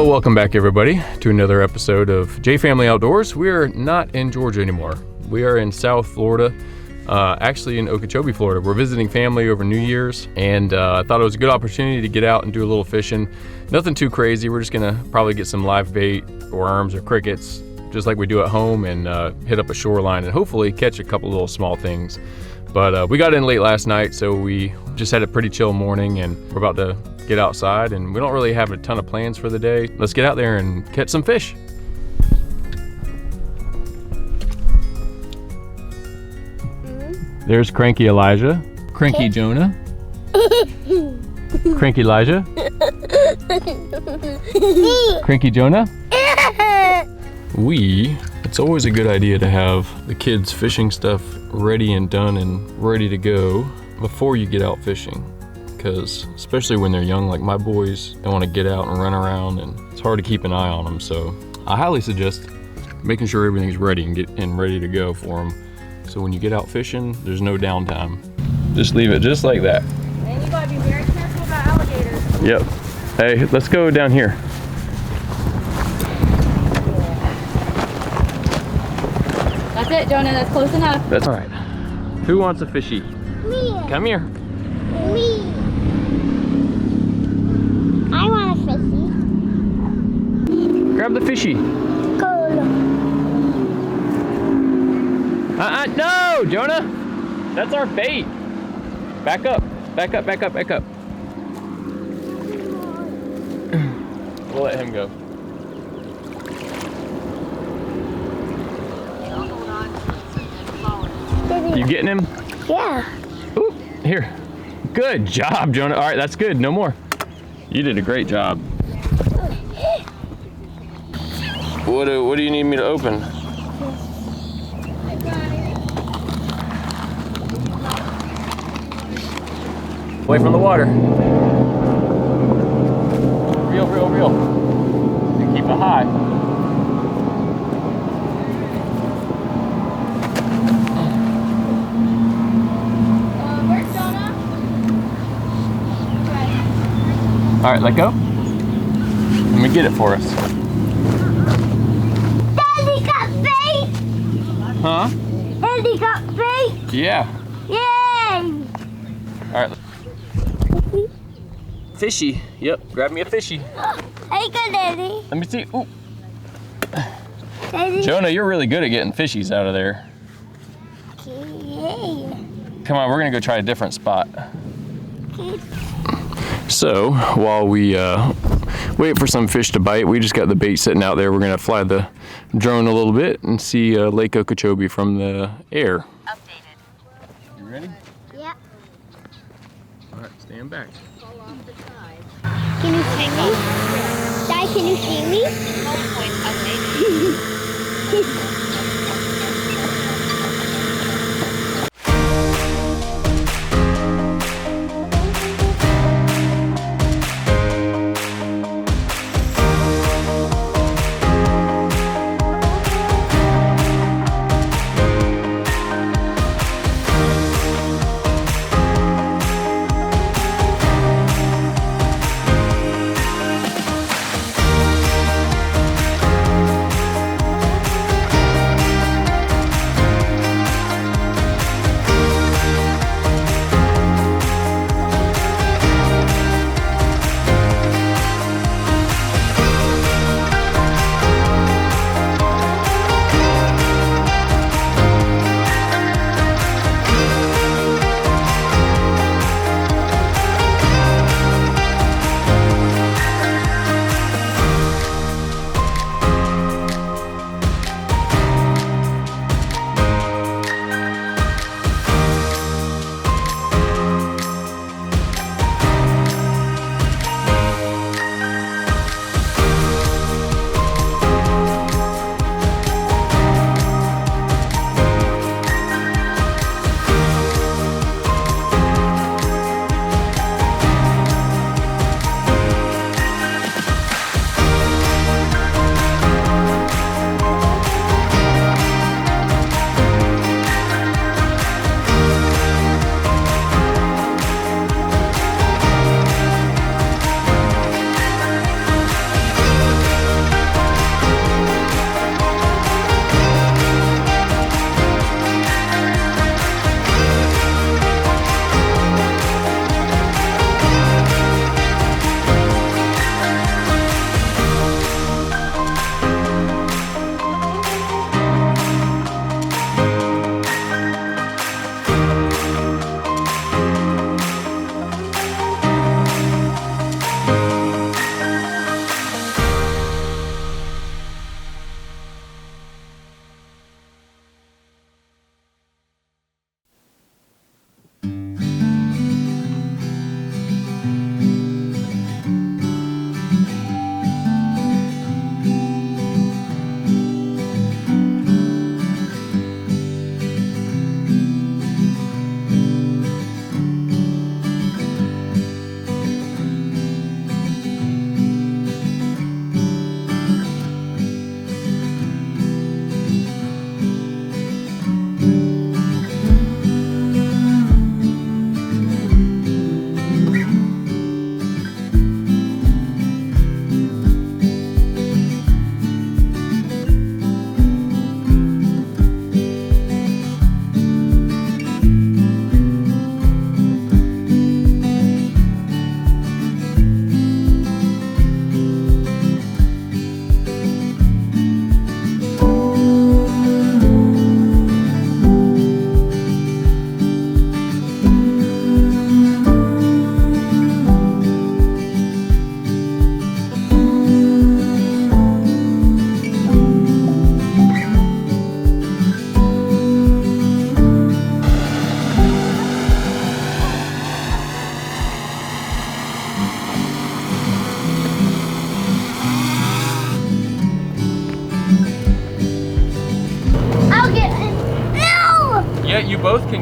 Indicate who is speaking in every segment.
Speaker 1: Well, welcome back everybody to another episode of J Family Outdoors. We are not in Georgia anymore. We are in South Florida, actually in Okeechobee, Florida. We're visiting family over New Year's, and I thought it was a good opportunity to get out and do a little fishing. Nothing too crazy. We're just gonna probably get some live bait, worms or crickets, just like we do at home, and hit up a shoreline and hopefully catch a couple little small things. But we got in late last night, so we just had a pretty chill morning, and we're about to get outside, and we don't really have a ton of plans for the day. Let's get out there and catch some fish. There's Cranky Elijah, Cranky Jonah, Cranky Elijah, Cranky Jonah. It's always a good idea to have the kids' fishing stuff ready and done and ready to go before you get out fishing. Because especially when they're young, like my boys, they want to get out and run around, and it's hard to keep an eye on them. So I highly suggest making sure everything's ready and ready to go for them. So when you get out fishing, there's no downtime. Just leave it just like that.
Speaker 2: And you gotta be very careful about alligators.
Speaker 1: Yep. Hey, let's go down here.
Speaker 2: That's it, Jonah, that's close enough.
Speaker 1: That's all right. Who wants a fishy?
Speaker 3: Me.
Speaker 1: Come here.
Speaker 3: Me. I want a fishy.
Speaker 1: Grab the fishy.
Speaker 3: Cool.
Speaker 1: No, Jonah. That's our bait. Back up. Back up, back up, back up. We'll let him go. You getting him?
Speaker 3: Yeah.
Speaker 1: Ooh, here. Good job, Jonah. All right, that's good. No more. You did a great job. What do you need me to open? Away from the water. Reel, reel, reel. And keep it high.
Speaker 2: Where's Jonah?
Speaker 1: All right, let go. Let me get it for us.
Speaker 3: Daddy got bait.
Speaker 1: Huh?
Speaker 3: Daddy got bait.
Speaker 1: Yeah.
Speaker 3: Yay.
Speaker 1: All right. Fishy. Yep. Grab me a fishy.
Speaker 3: I got Daddy.
Speaker 1: Let me see. Ooh.
Speaker 3: Daddy.
Speaker 1: Jonah, you're really good at getting fishies out of there.
Speaker 3: Yay.
Speaker 1: Come on, we're gonna go try a different spot. So while we wait for some fish to bite, we just got the bait sitting out there. We're gonna fly the drone a little bit and see Lake Okeechobee from the air.
Speaker 2: Updated.
Speaker 1: You ready?
Speaker 3: Yep.
Speaker 1: All right, stand back.
Speaker 3: Can you see me? Dad, can you see me?
Speaker 2: Home point updated.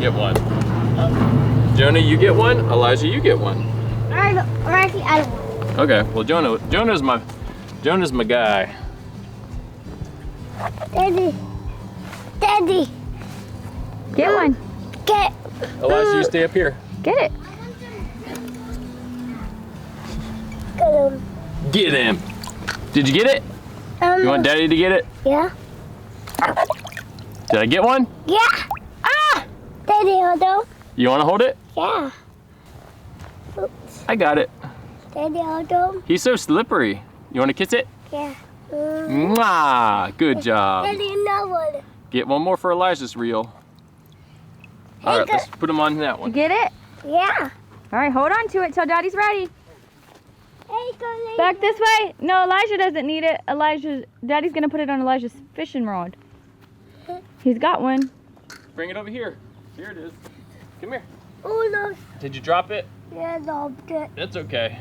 Speaker 1: Get one. Jonah, you get one. Elijah, you get one.
Speaker 3: I don't want.
Speaker 1: Okay. Well, Jonah's my guy.
Speaker 3: Daddy. Daddy.
Speaker 2: Get one.
Speaker 3: Get.
Speaker 1: Elijah, you stay up here.
Speaker 2: Get it.
Speaker 3: Get him.
Speaker 1: Get him. Did you get it? You want Daddy to get it?
Speaker 3: Yeah.
Speaker 1: Did I get one?
Speaker 3: Yeah.
Speaker 1: Ah!
Speaker 3: Daddy, hold on.
Speaker 1: You want to hold it?
Speaker 3: Yeah. Oops.
Speaker 1: I got it.
Speaker 3: Daddy, hold on.
Speaker 1: He's so slippery. You want to kiss it?
Speaker 3: Yeah.
Speaker 1: Mwah! Good job.
Speaker 3: Daddy, no one.
Speaker 1: Get one more for Elijah's reel. All right, let's put him on that one.
Speaker 2: Get it?
Speaker 3: Yeah.
Speaker 2: All right, hold on to it till Daddy's ready.
Speaker 3: Hey, go
Speaker 2: Back this way. No, Elijah doesn't need it. Daddy's gonna put it on Elijah's fishing rod. He's got one.
Speaker 1: Bring it over here. Here it is. Come here.
Speaker 3: Oh, no.
Speaker 1: Did you drop it?
Speaker 3: Yeah, dropped it.
Speaker 1: It's okay.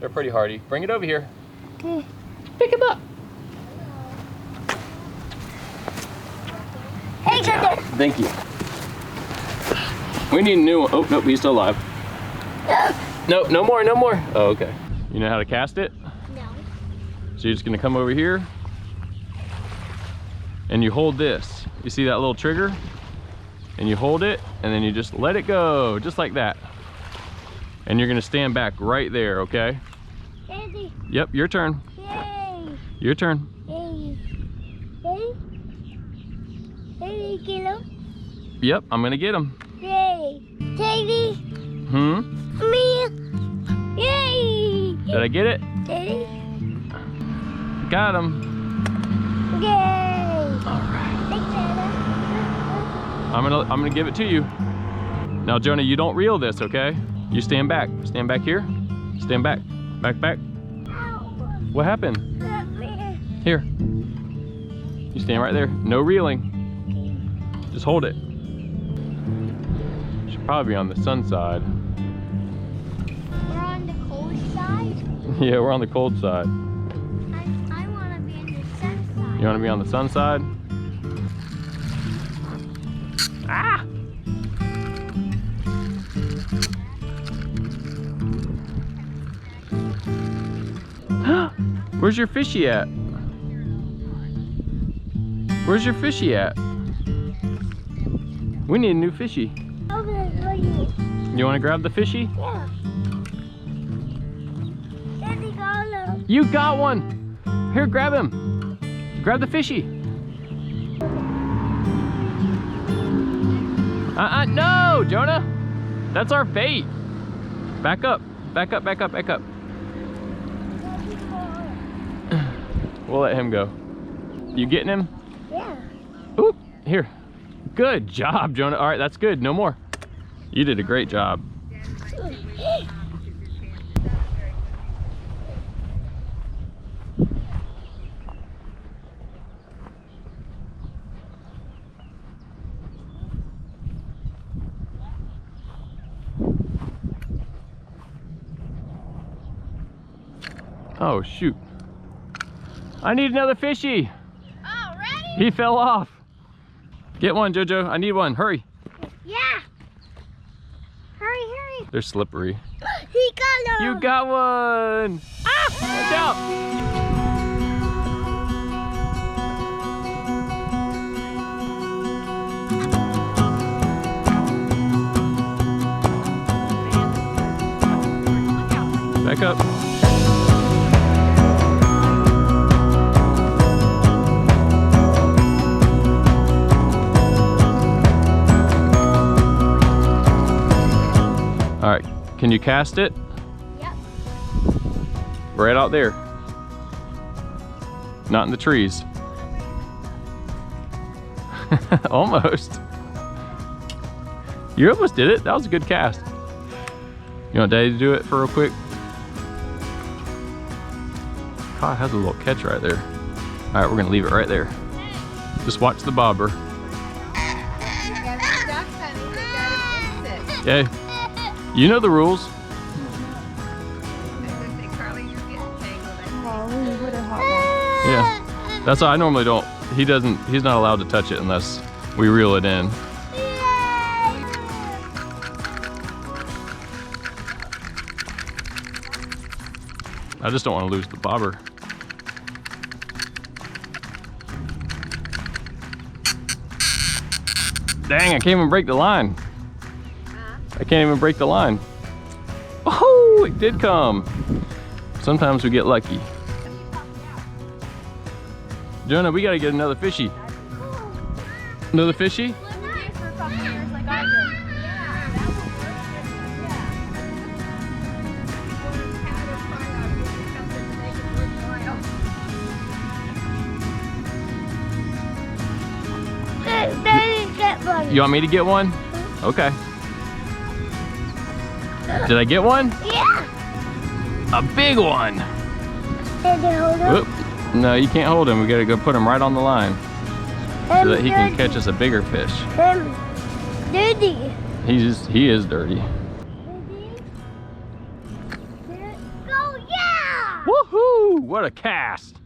Speaker 1: They're pretty hardy. Bring it over here.
Speaker 3: Okay.
Speaker 1: Pick him up.
Speaker 3: Hey,
Speaker 1: Good job. Thank you. We need a new one. Oh, nope, he's still alive. No, no more, no more. Oh, okay. You know how to cast it?
Speaker 3: No.
Speaker 1: So you're just gonna come over here and you hold this. You see that little trigger? And you hold it and then you just let it go, just like that. And you're gonna stand back right there, okay?
Speaker 3: Daddy.
Speaker 1: Yep, your turn.
Speaker 3: Yay.
Speaker 1: Your turn.
Speaker 3: Yay. Hey. Hey, get him.
Speaker 1: Yep, I'm gonna get him.
Speaker 3: Yay. Daddy. Me. Yay.
Speaker 1: Did I get it?
Speaker 3: Daddy.
Speaker 1: Got him.
Speaker 3: Yay.
Speaker 1: All right.
Speaker 3: Thanks, Dada.
Speaker 1: I'm gonna give it to you. Now, Jonah, you don't reel this, okay? You stand back. Stand back here. Stand back. Back, back.
Speaker 3: Ow.
Speaker 1: What happened?
Speaker 3: Let me.
Speaker 1: Here. You stand right there. No reeling. Just hold it. Should probably be on the sun side.
Speaker 3: We're on the cold side.
Speaker 1: Yeah, we're on the cold side.
Speaker 3: I want to be on the sun side.
Speaker 1: You want to be on the sun side? Ah! Where's your fishy at? Where's your fishy at? We need a new fishy.
Speaker 3: Over there,
Speaker 1: You want to grab the fishy?
Speaker 3: yeah. Daddy, go.
Speaker 1: You got one! Here, grab him. Grab the fishy. No, Jonah! That's our bait. Back up, back up, back up, back up. We'll let him go. You getting him?
Speaker 3: Yeah.
Speaker 1: Oop, here. Good job, Jonah. All right, that's good. No more. You did a great job. Oh, shoot. I need another fishy.
Speaker 3: Already?
Speaker 1: He fell off. Get one, Jojo. I need one. Hurry.
Speaker 3: Yeah. Hurry, hurry.
Speaker 1: They're slippery.
Speaker 3: He got him.
Speaker 1: You got one. Ah! Watch out. Back up. All right, can you cast it?
Speaker 3: Yep.
Speaker 1: Right out there. Not in the trees. Almost. You almost did it. That was a good cast. You want Daddy to do it for real quick? Oh, it has a little catch right there. All right, we're gonna leave it right there. Just watch the bobber. Yeah, you know the rules. Yeah, that's why I normally don't. He's not allowed to touch it unless we reel it in. I just don't want to lose the bobber. Dang, I can't even break the line. I can't even break the line. Oh, it did come. Sometimes we get lucky. Jonah, we gotta get another fishy. Another fishy? You want me to get one? Okay. Did I get one?
Speaker 3: Yeah.
Speaker 1: A big one.
Speaker 3: Did you hold him?
Speaker 1: Whoop. No, you can't hold him. We gotta go put him right on the line so that he can catch us a bigger fish.
Speaker 3: Dirty.
Speaker 1: He is dirty.
Speaker 3: Go, yeah.
Speaker 1: Woohoo! What a cast.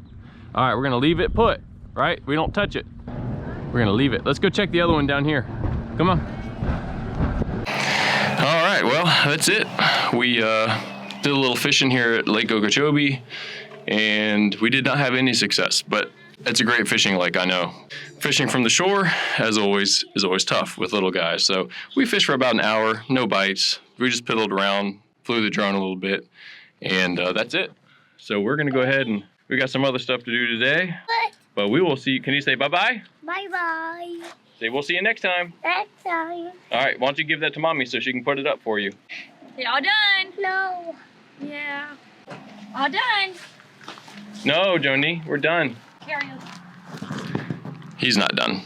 Speaker 1: All right, we're gonna leave it put, right? We don't touch it. We're gonna leave it. Let's go check the other one down here. Come on. All right, well, that's it. We did a little fishing here at Lake Okeechobee, and we did not have any success, but it's a great fishing lake, I know. Fishing from the shore, as always, is always tough with little guys. So we fished for about an hour, no bites. We just piddled around, flew the drone a little bit, and that's it. So we're gonna go ahead and we got some other stuff to do today, but we will see you. Can you say bye-bye?
Speaker 3: Bye-bye.
Speaker 1: Say we'll see you next time.
Speaker 3: Next time.
Speaker 1: All right, why don't you give that to mommy so she can put it up for you?
Speaker 2: Y'all done?
Speaker 3: No.
Speaker 2: Yeah. All done.
Speaker 1: No, Joni, we're done.
Speaker 2: Carry us.
Speaker 1: He's not done.